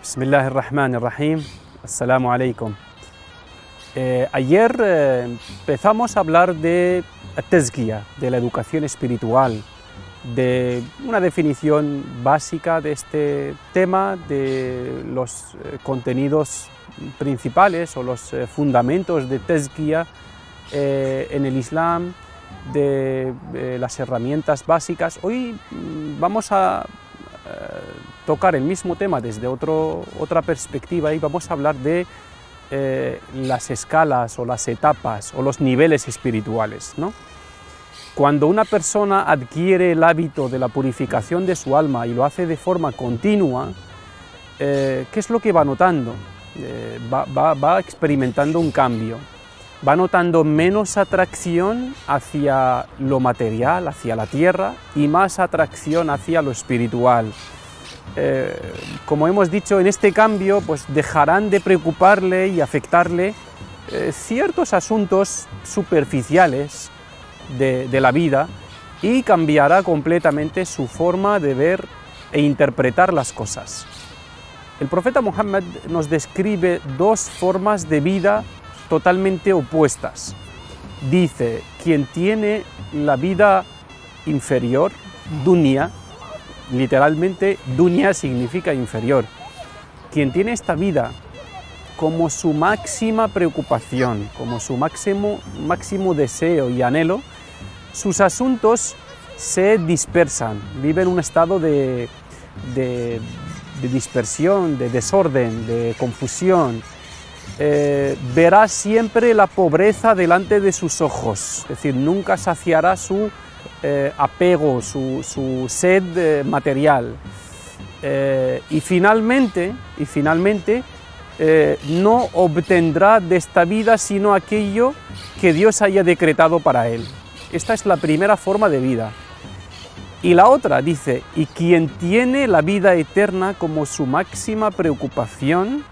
Bismillahirrahmanirrahim. Assalamu alaikum. Ayer empezamos a hablar de tezkiya, de la educación espiritual, de una definición básica de este tema, de los contenidos principales o los fundamentos de tezkiya en el Islam, de las herramientas básicas. Hoy vamos a tocar el mismo tema desde otra perspectiva y vamos a hablar de las escalas o las etapas o los niveles espirituales, ¿no? Cuando una persona adquiere el hábito de la purificación de su alma y lo hace de forma continua, ¿qué es lo que va notando? Va experimentando un cambio, va notando menos atracción hacia lo material, hacia la tierra, y más atracción hacia lo espiritual. Como hemos dicho, en este cambio pues dejarán de preocuparle y afectarle ciertos asuntos superficiales de la vida, y cambiará completamente su forma de ver e interpretar las cosas. El profeta Muhammad nos describe dos formas de vida totalmente opuestas. Dice: quien tiene la vida inferior, dunya, literalmente dunya significa inferior, quien tiene esta vida como su máxima preocupación, como su máximo deseo y anhelo, sus asuntos se dispersan, vive en un estado de dispersión, de desorden, de confusión. Verá siempre la pobreza delante de sus ojos, es decir, nunca saciará su apego, su sed material, y finalmente no obtendrá de esta vida sino aquello que Dios haya decretado para él. Esta es la primera forma de vida. Y la otra dice: y quien tiene la vida eterna como su máxima preocupación,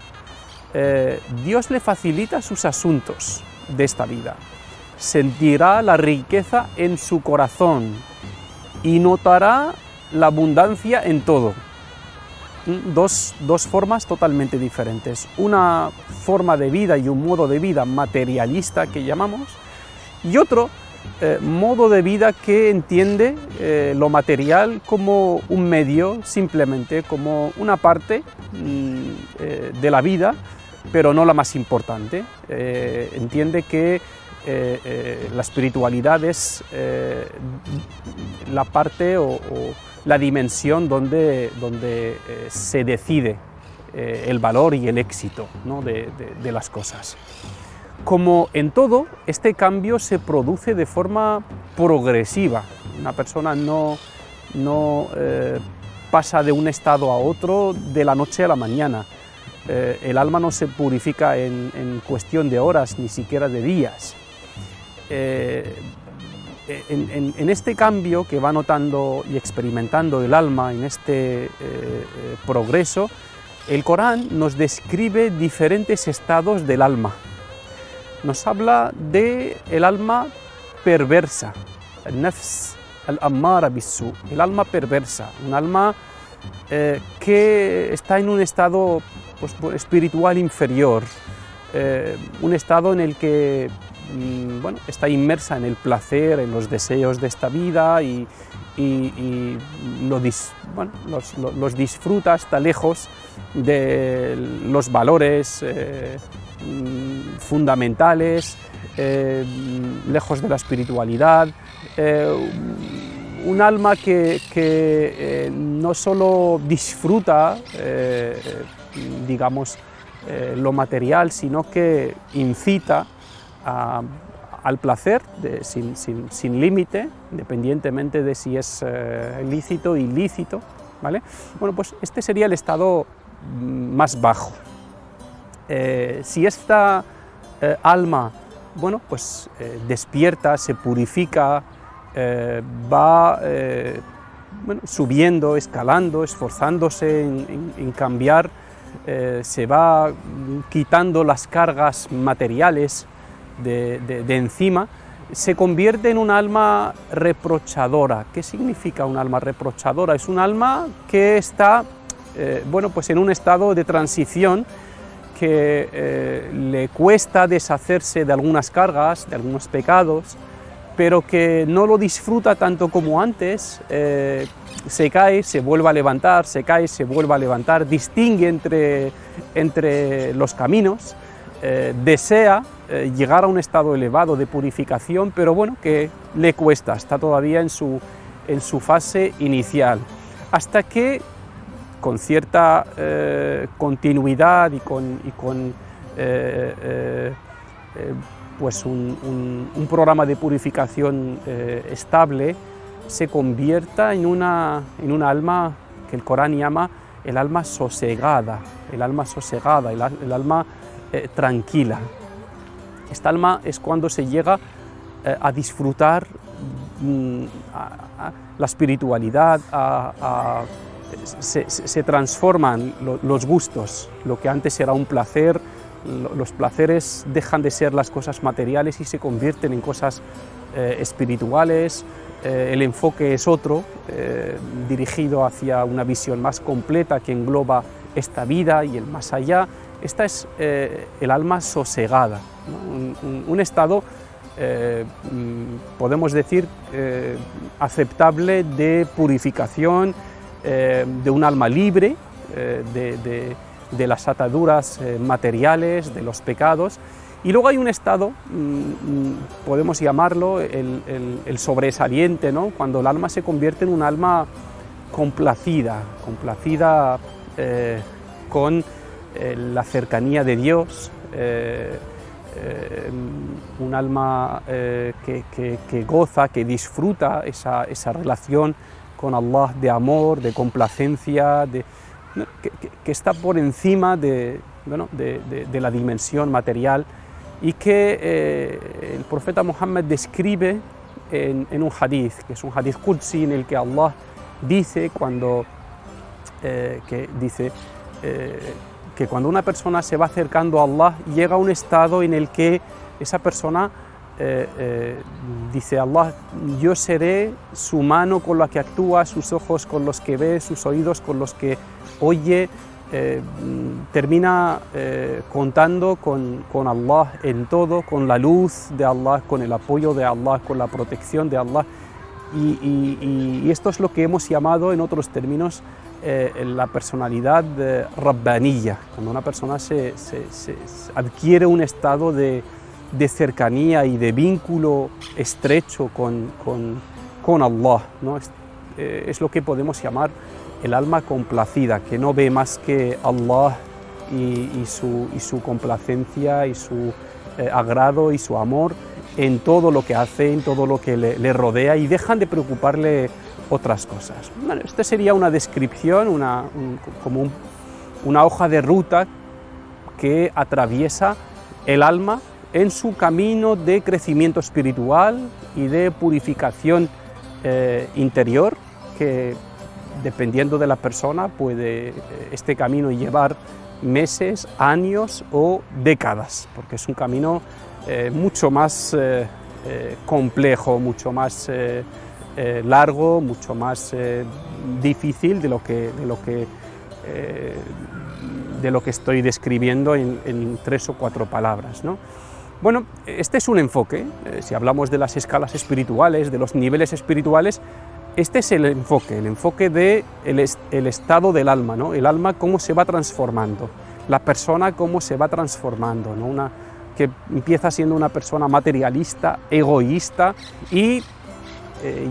Dios le facilita sus asuntos de esta vida. Sentirá la riqueza en su corazón y notará la abundancia en todo. Dos formas totalmente diferentes. Una forma de vida y un modo de vida materialista que llamamos, y otro modo de vida que entiende lo material como un medio, simplemente como una parte de la vida, pero no la más importante. Entiende que la espiritualidad es la parte o la dimensión donde se decide el valor y el éxito, ¿no?, de las cosas. Como en todo, este cambio se produce de forma progresiva. Una persona no pasa de un estado a otro de la noche a la mañana. El alma no se purifica en cuestión de horas, ni siquiera de días. En este cambio que va notando y experimentando el alma, en este progreso, el Corán nos describe diferentes estados del alma. Nos habla del alma perversa, al-nafs al-ammara bis-su, el alma perversa, un alma que está en un estado pues, espiritual inferior, un estado en el que está inmersa en el placer, en los deseos de esta vida, y los disfruta hasta lejos de los valores fundamentales, lejos de la espiritualidad. Un alma que no solo disfruta, digamos, lo material, sino que incita al placer sin límite, independientemente de si es lícito o ilícito, ¿vale? Bueno, pues este sería el estado más bajo. Si esta alma, bueno, pues despierta, se purifica, va subiendo, escalando, esforzándose en cambiar, se va quitando las cargas materiales de encima, se convierte en un alma reprochadora. ¿Qué significa un alma reprochadora? Es un alma que está bueno, pues en un estado de transición que le cuesta deshacerse de algunas cargas, de algunos pecados, pero que no lo disfruta tanto como antes. Se cae, se vuelve a levantar, se cae, se vuelve a levantar, distingue entre los caminos, desea llegar a un estado elevado de purificación, pero bueno, que le cuesta, está todavía en su fase inicial, hasta que con cierta continuidad y con pues un programa de purificación estable, se convierta en una alma que el Corán llama el alma sosegada, el alma tranquila. Esta alma es cuando se llega a disfrutar la espiritualidad, se transforman los gustos, lo que antes era un placer, los placeres dejan de ser las cosas materiales y se convierten en cosas espirituales. El enfoque es otro, dirigido hacia una visión más completa que engloba esta vida y el más allá. Esta es el alma sosegada, ¿no? Un estado, podemos decir, aceptable de purificación, de un alma libre de las ataduras materiales, de los pecados. Y luego hay un estado, podemos llamarlo el sobresaliente, ¿no? Cuando el alma se convierte en un alma complacida con la cercanía de Dios, un alma que goza, que disfruta esa relación con Allah de amor, de complacencia, que está por encima de la dimensión material, y que el profeta Muhammad describe en un hadith, que es un hadith qudsi, en el que Allah dice que cuando una persona se va acercando a Allah, llega a un estado en el que esa persona dice Allah: yo seré su mano con la que actúa, sus ojos con los que ve, sus oídos con los que oye. Termina contando con Allah en todo, con la luz de Allah, con el apoyo de Allah, con la protección de Allah, y esto es lo que hemos llamado en otros términos la personalidad rabbaniyya, cuando una persona se adquiere un estado de cercanía y de vínculo estrecho con Allah, ¿no? Es lo que podemos llamar el alma complacida, que no ve más que Allah y su complacencia y su agrado y su amor en todo lo que hace, en todo lo que le rodea, y dejan de preocuparle otras cosas. Bueno, esta sería una descripción, como una hoja de ruta que atraviesa el alma en su camino de crecimiento espiritual y de purificación interior, que dependiendo de la persona puede este camino llevar meses, años o décadas, porque es un camino mucho más complejo, mucho más largo, mucho más difícil de lo que estoy describiendo en 3 o 4 palabras, ¿no? Bueno, este es un enfoque. Si hablamos de las escalas espirituales, de los niveles espirituales, este es el enfoque de el estado del alma, ¿no? El alma cómo se va transformando, la persona cómo se va transformando, ¿no? Que empieza siendo una persona materialista, egoísta, y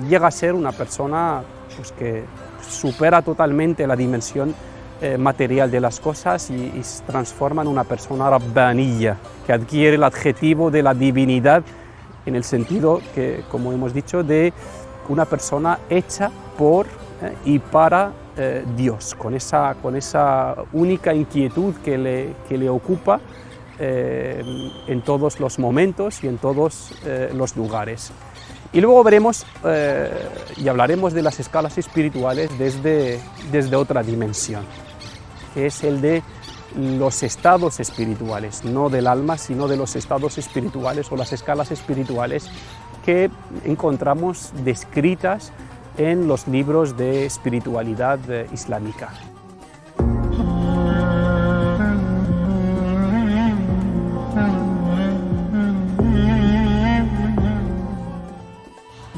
llega a ser una persona, pues, que supera totalmente la dimensión material de las cosas y se transforma en una persona rabbaniyya, que adquiere el adjetivo de la divinidad, en el sentido que, como hemos dicho, de una persona hecha por y para Dios, con esa única inquietud que le ocupa en todos los momentos y en todos los lugares. Y luego veremos y hablaremos de las escalas espirituales desde otra dimensión, que es el de los estados espirituales, no del alma, sino de los estados espirituales o las escalas espirituales que encontramos descritas en los libros de espiritualidad islámica.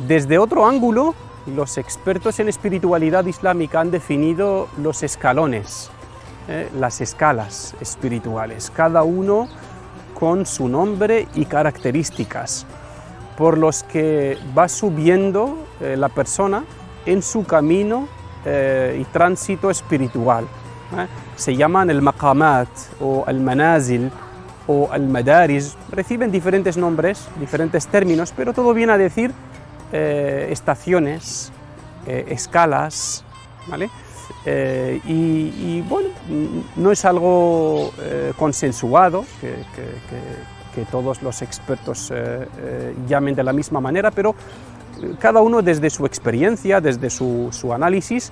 Desde otro ángulo, los expertos en espiritualidad islámica han definido los escalones, las escalas espirituales, cada uno con su nombre y características, por los que va subiendo la persona en su camino y tránsito espiritual. Se llaman el maqamat o el manazil o el madarij, reciben diferentes nombres, diferentes términos, pero todo viene a decir estaciones, escalas, ¿vale? Y bueno, no es algo consensuado, que todos los expertos llamen de la misma manera, pero cada uno desde su experiencia, desde su análisis,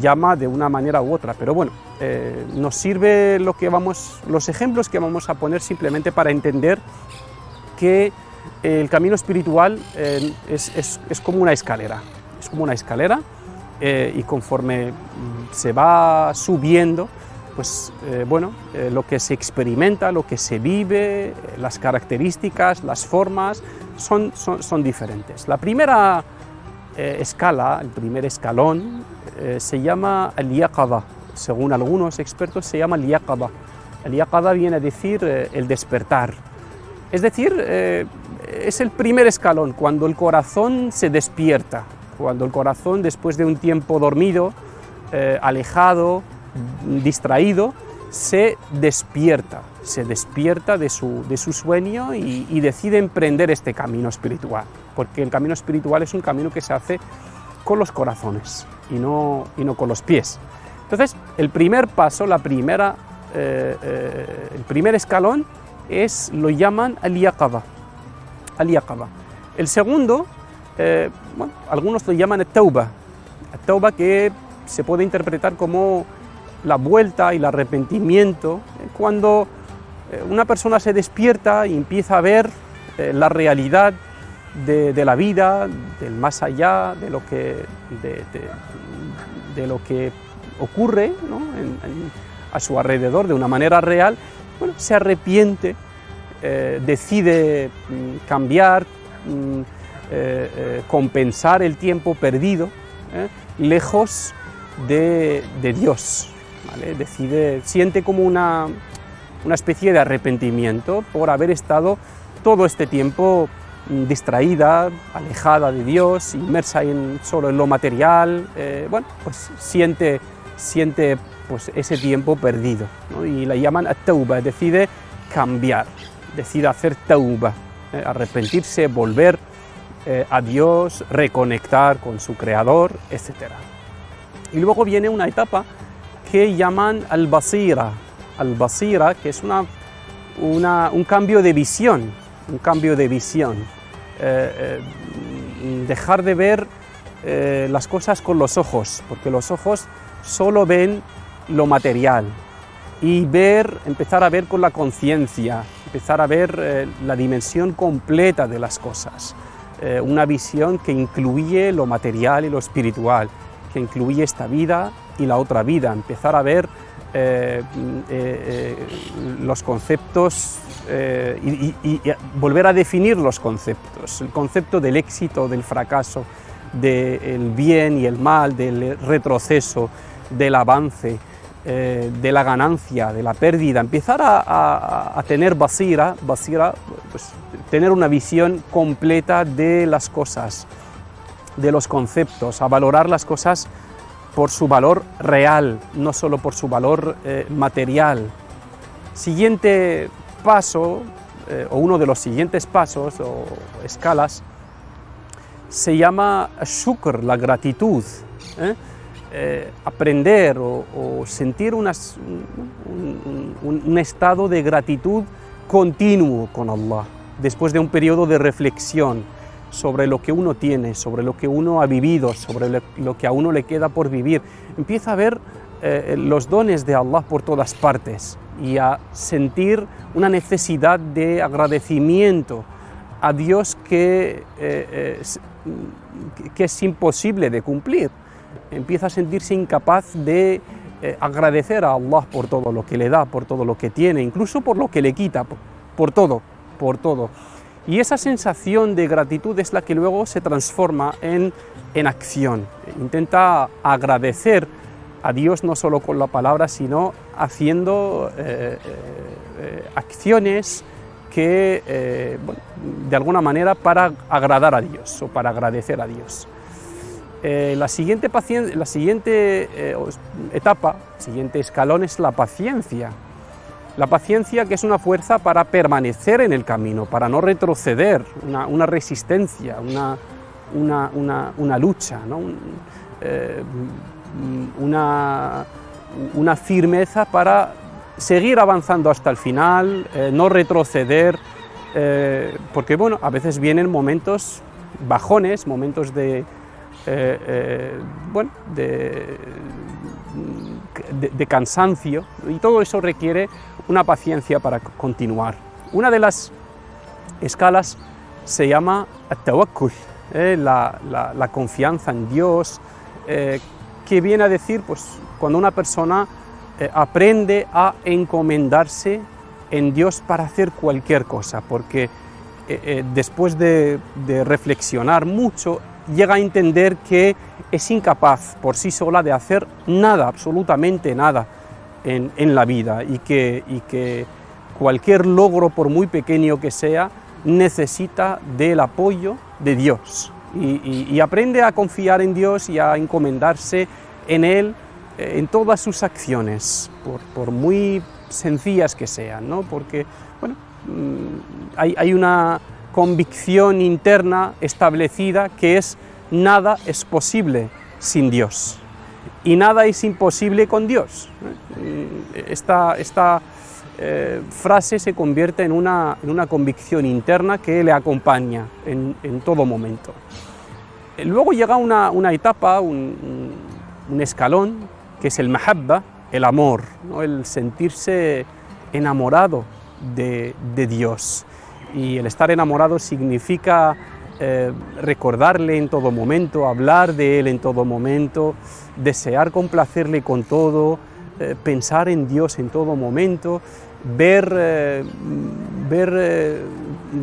llama de una manera u otra. Pero bueno, nos sirve los ejemplos que vamos a poner simplemente para entender que el camino espiritual es como una escalera, y conforme se va subiendo, pues bueno, lo que se experimenta, lo que se vive, las características, las formas, son diferentes. La primera escala, el primer escalón, se llama al-yaqadha. Según algunos expertos se llama al-yaqadha. Al-yaqadha viene a decir el despertar. Es decir, es el primer escalón, cuando el corazón se despierta, cuando el corazón, después de un tiempo dormido, alejado, distraído, se despierta de su sueño y decide emprender este camino espiritual, porque el camino espiritual es un camino que se hace con los corazones y no con los pies. Entonces, el primer paso, el primer escalón lo llaman al-yaqadha. El segundo, bueno, algunos lo llaman el-tawbah, que se puede interpretar como la vuelta y el arrepentimiento, cuando una persona se despierta y empieza a ver la realidad de la vida, del más allá, de lo que ocurre, ¿no? A su alrededor de una manera real. Bueno, se arrepiente, decide cambiar, compensar el tiempo perdido, lejos de Dios, ¿vale? Siente como una especie de arrepentimiento por haber estado todo este tiempo distraída, alejada de Dios, inmersa solo en lo material. Bueno, pues siente pues ese tiempo perdido, ¿no? Y la llaman at-tawbah, decide cambiar, decide hacer tawbah, arrepentirse, volver a Dios, reconectar con su Creador, etc. Y luego viene una etapa que llaman al-basira, que es un cambio de visión, dejar de ver las cosas con los ojos, porque los ojos solo ven lo material, y empezar a ver con la conciencia, empezar a ver la dimensión completa de las cosas, una visión que incluye lo material y lo espiritual, que incluye esta vida y la otra vida, empezar a ver los conceptos y volver a definir los conceptos, el concepto del éxito, del fracaso, del bien y el mal, del retroceso, del avance, de la ganancia, de la pérdida, empezar a tener basira, pues, tener una visión completa de las cosas, de los conceptos, a valorar las cosas por su valor real, no solo por su valor material. Siguiente paso, o uno de los siguientes pasos o escalas, se llama shukr, la gratitud. Aprender o sentir un estado de gratitud continuo con Allah, después de un periodo de reflexión sobre lo que uno tiene, sobre lo que uno ha vivido, sobre lo que a uno le queda por vivir. Empieza a ver los dones de Allah por todas partes y a sentir una necesidad de agradecimiento a Dios que es imposible de cumplir. Empieza a sentirse incapaz de agradecer a Allah por todo lo que le da, por todo lo que tiene, incluso por lo que le quita, por todo. Y esa sensación de gratitud es la que luego se transforma en acción. Intenta agradecer a Dios no solo con la palabra, sino haciendo acciones que, bueno, de alguna manera para agradar a Dios o para agradecer a Dios. La siguiente etapa, el siguiente escalón es la paciencia. La paciencia, que es una fuerza para permanecer en el camino, para no retroceder, una resistencia, una lucha, ¿no? Una firmeza para seguir avanzando hasta el final, no retroceder, porque bueno, a veces vienen momentos bajones, momentos de cansancio, y todo eso requiere una paciencia para continuar. Una de las escalas se llama at-tawakkul, la confianza en Dios, que viene a decir, pues, cuando una persona aprende a encomendarse en Dios para hacer cualquier cosa, porque después de reflexionar mucho, llega a entender que es incapaz por sí sola de hacer nada, absolutamente nada en la vida, y que cualquier logro, por muy pequeño que sea, necesita del apoyo de Dios, y aprende a confiar en Dios y a encomendarse en Él en todas sus acciones, por muy sencillas que sean, ¿no? Porque bueno, hay una convicción interna establecida que es: nada es posible sin Dios y nada es imposible con Dios. Esta frase se convierte en una convicción interna que le acompaña en todo momento. Luego llega una etapa, un escalón, que es el mahabba, el amor, ¿no? El sentirse enamorado de Dios. Y el estar enamorado significa recordarle en todo momento, hablar de Él en todo momento, desear complacerle con todo, pensar en Dios en todo momento, ver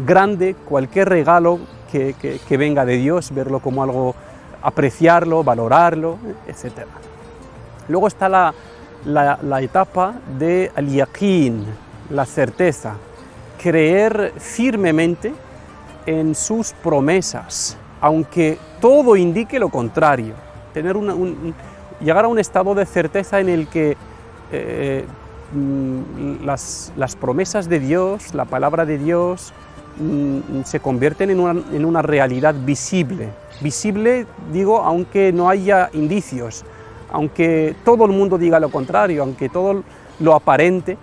grande cualquier regalo que venga de Dios, verlo como algo, apreciarlo, valorarlo, etc. Luego está la etapa de al-yaqin, la certeza, creer firmemente en sus promesas, aunque todo indique lo contrario, llegar a un estado de certeza en el que las promesas de Dios, la palabra de Dios, se convierten en una realidad visible. Visible, digo, aunque no haya indicios, aunque todo el mundo diga lo contrario, aunque todo lo aparente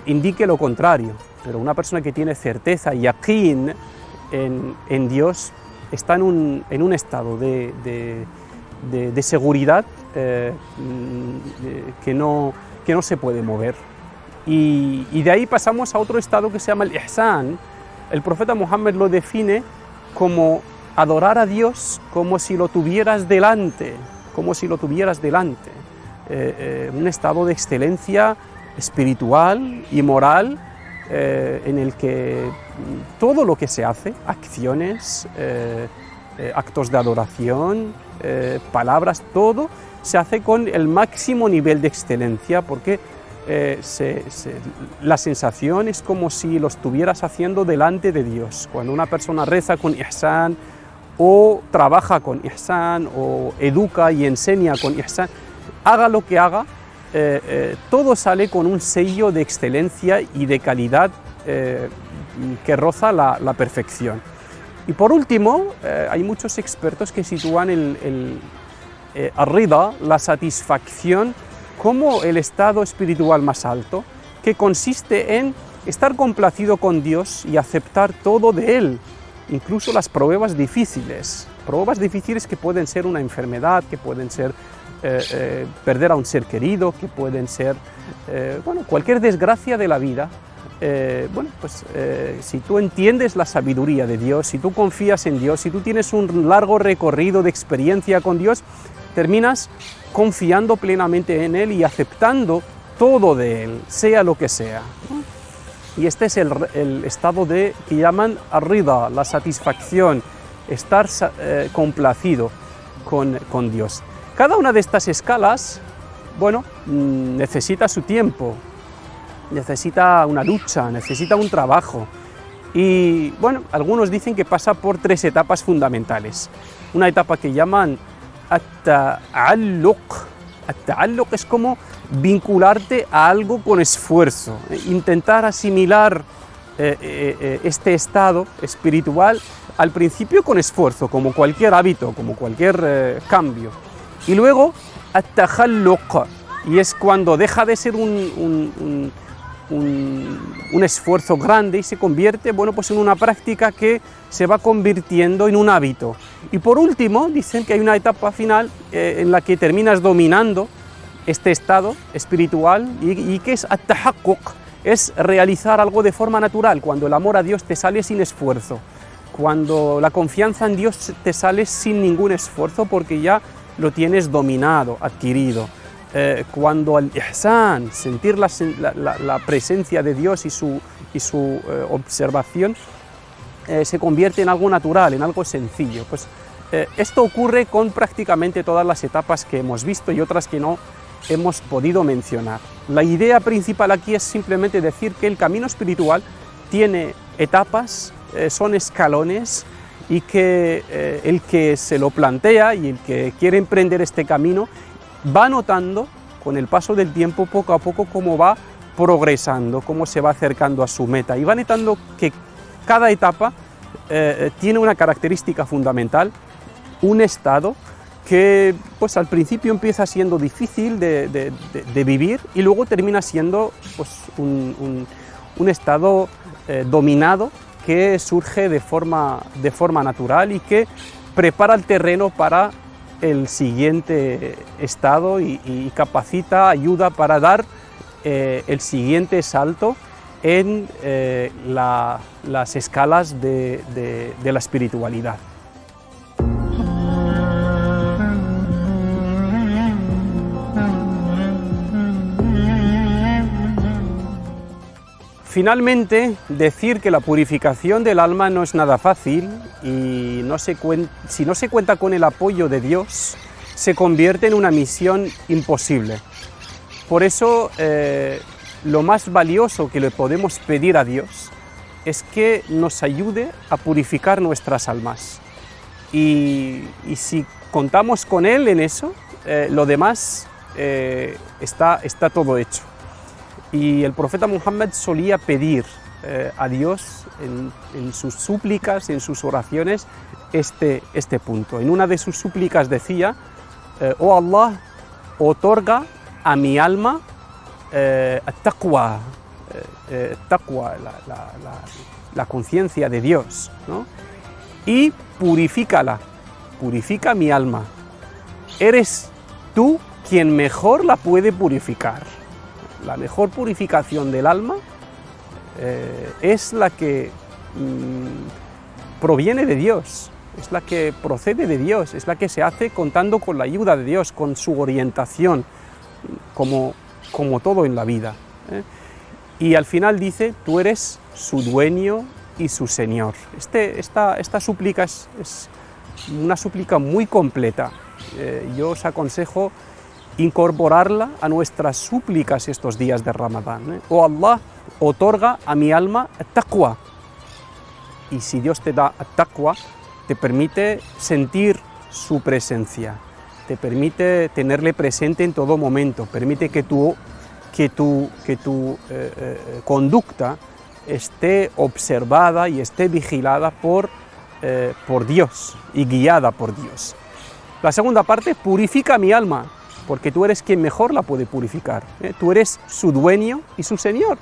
indique lo contrario. Pero una persona que tiene certeza y yaqin en Dios está en un estado de seguridad que no se puede mover. Y de ahí pasamos a otro estado que se llama el ihsan. El profeta Muhammad lo define como adorar a Dios como si lo tuvieras delante, un estado de excelencia espiritual y moral, en el que todo lo que se hace, acciones, actos de adoración, palabras, todo se hace con el máximo nivel de excelencia, porque la sensación es como si lo estuvieras haciendo delante de Dios. Cuando una persona reza con ihsan, o trabaja con ihsan, o educa y enseña con ihsan, haga lo que haga, todo sale con un sello de excelencia y de calidad que roza la perfección. Y por último, hay muchos expertos que sitúan el ar-rida, la satisfacción, como el estado espiritual más alto, que consiste en estar complacido con Dios y aceptar todo de Él, incluso las pruebas difíciles que pueden ser una enfermedad, que pueden ser perder a un ser querido, que pueden ser cualquier desgracia de la vida. Si tú entiendes la sabiduría de Dios, si tú confías en Dios, si tú tienes un largo recorrido de experiencia con Dios, terminas confiando plenamente en Él y aceptando todo de Él, sea lo que sea. Y este es el estado que llaman ar-rida, la satisfacción, estar complacido con Dios. Cada una de estas escalas, bueno, necesita su tiempo, necesita una lucha, necesita un trabajo. Y bueno, algunos dicen que pasa por 3 etapas fundamentales. Una etapa que llaman at-ta'alluq. At-ta'alluq es como vincularte a algo con esfuerzo, intentar asimilar este estado espiritual al principio con esfuerzo, como cualquier hábito, como cualquier cambio. Y luego at-takhalluq, y es cuando deja de ser un esfuerzo grande y se convierte, bueno, pues en una práctica que se va convirtiendo en un hábito. Y por último, dicen que hay una etapa final en la que terminas dominando este estado espiritual y que es at-tahaqquq, es realizar algo de forma natural, cuando el amor a Dios te sale sin esfuerzo, cuando la confianza en Dios te sale sin ningún esfuerzo porque ya lo tienes dominado, adquirido. Cuando el ihsan, sentir la presencia de Dios y su observación, se convierte en algo natural, en algo sencillo. Pues esto ocurre con prácticamente todas las etapas que hemos visto y otras que no hemos podido mencionar. La idea principal aquí es simplemente decir que el camino espiritual tiene etapas, son escalones, y que el que se lo plantea y el que quiere emprender este camino va notando con el paso del tiempo, poco a poco, cómo va progresando, cómo se va acercando a su meta, y va notando que cada etapa tiene una característica fundamental, un estado que pues al principio empieza siendo difícil de vivir y luego termina siendo pues, un estado dominado, que surge de forma natural y que prepara el terreno para el siguiente estado y capacita, ayuda para dar el siguiente salto en las escalas de la espiritualidad. Finalmente, decir que la purificación del alma no es nada fácil y si no se cuenta con el apoyo de Dios, se convierte en una misión imposible. Por eso, lo más valioso que le podemos pedir a Dios es que nos ayude a purificar nuestras almas. Y si contamos con Él en eso, lo demás está todo hecho. Y el profeta Muhammad solía pedir a Dios en sus súplicas, en sus oraciones, este punto. En una de sus súplicas decía: oh Allah, otorga a mi alma taqwa, la conciencia de Dios, ¿no? Y purifícala, purifica mi alma. Eres tú quien mejor la puede purificar. La mejor purificación del alma es la que proviene de Dios, es la que procede de Dios, es la que se hace contando con la ayuda de Dios, con su orientación, como todo en la vida. Y al final dice: tú eres su dueño y su Señor. Esta súplica es una súplica muy completa. Yo os aconsejo incorporarla a nuestras súplicas estos días de Ramadán. Oh Allah, otorga a mi alma taqwa. Y si Dios te da taqwa, te permite sentir su presencia, te permite tenerle presente en todo momento, permite que tu conducta esté observada y esté vigilada por Dios y guiada por Dios. La segunda parte: purifica mi alma, porque tú eres quien mejor la puede purificar. Tú eres su dueño y su Señor.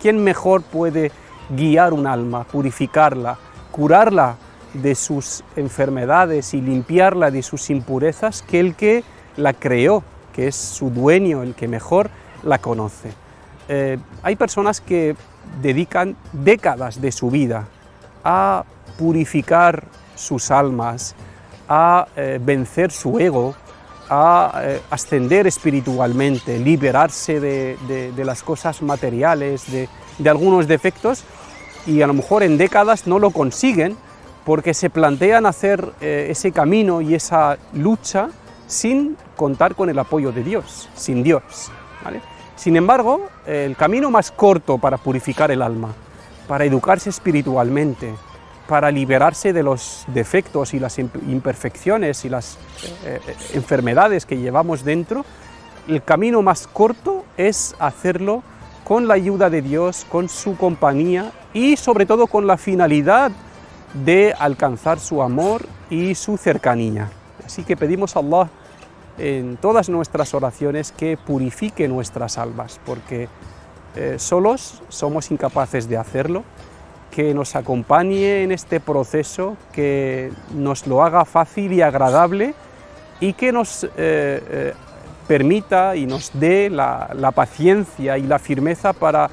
¿Quién mejor puede guiar un alma, purificarla, curarla de sus enfermedades y limpiarla de sus impurezas que el que la creó, que es su dueño, el que mejor la conoce? Hay personas que dedican décadas de su vida a purificar sus almas, a vencer su ego, a ascender espiritualmente, liberarse de las cosas materiales, de algunos defectos y a lo mejor en décadas no lo consiguen porque se plantean hacer ese camino y esa lucha sin contar con el apoyo de Dios, sin Dios, ¿vale? Sin embargo, el camino más corto para purificar el alma, para educarse espiritualmente, para liberarse de los defectos y las imperfecciones y las enfermedades que llevamos dentro, el camino más corto es hacerlo con la ayuda de Dios, con su compañía y sobre todo con la finalidad de alcanzar su amor y su cercanía. Así que pedimos a Allah en todas nuestras oraciones que purifique nuestras almas, porque solos somos incapaces de hacerlo, que nos acompañe en este proceso, que nos lo haga fácil y agradable y que nos permita y nos dé la paciencia y la firmeza para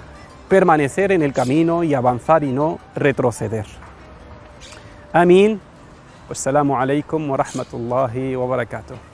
permanecer en el camino y avanzar y no retroceder. Amén. Wassalamu alaikum wa rahmatullahi wa barakatuh.